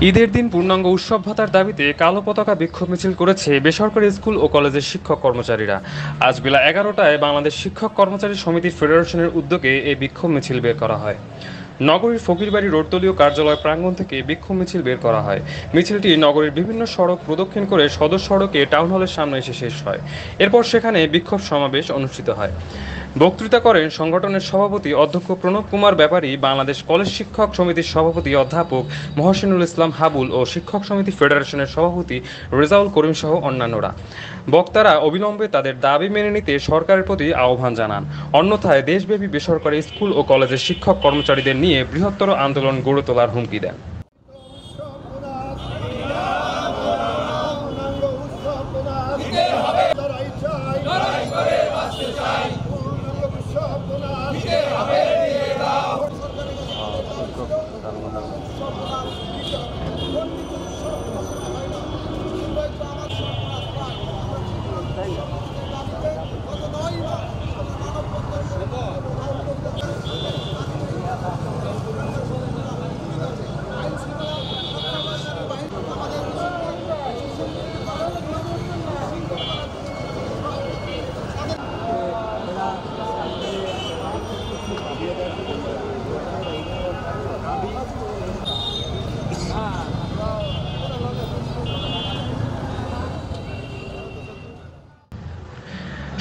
ঈদের দিন পূর্ণাঙ্গ উৎসব ভাতার দাবিতে কালো পতাকা বিক্ষোভ মিছিল করেছে বেসরকারি স্কুল ও কলেজের শিক্ষক কর্মচারীরা। আজ বেলা 11টায় বাংলাদেশ শিক্ষক কর্মচারী সমিতি ফেডারেশনের উদ্যোগে এই বিক্ষোভ মিছিল বের করা হয়। নগরীর ফকিরবাড়ি রোডদলীয় কার্যালয় প্রাঙ্গণ থেকে বিক্ষোভ মিছিল বের করা হয়। মিছিলটি নগরীর বিভিন্ন সড়ক প্রদক্ষিণ করে সদর সড়কে টাউন হলের সামনে এসে শেষ হয়। এরপর সেখানে বিক্ষোভ সমাবেশ অনুষ্ঠিত হয়। বক্তৃতা করেন সংগঠনের সভাপতি অধ্যক্ষ প্রণব কুমার ব্যাপারী, বাংলাদেশ কলেজ শিক্ষক সমিতির সভাপতি অধ্যাপক মহসিনুল ইসলাম হাবুল ও শিক্ষক সমিতি ফেডারেশনের সভাপতি রেজাউল করিম সহ অন্যান্যরা। বক্তারা অবিলম্বে তাদের দাবি মেনে নিতে সরকারের প্রতি আহ্বান জানান। অন্যথায় দেশব্যাপী বেসরকারি স্কুল ও কলেজের শিক্ষক কর্মচারীদের নিয়ে বৃহত্তর আন্দোলন গড়ে তোলার হুমকি দেন।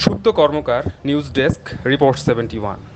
সুপ্ত কর্মকার, নিউজ ডেস্ক, রিপোর্ট 71।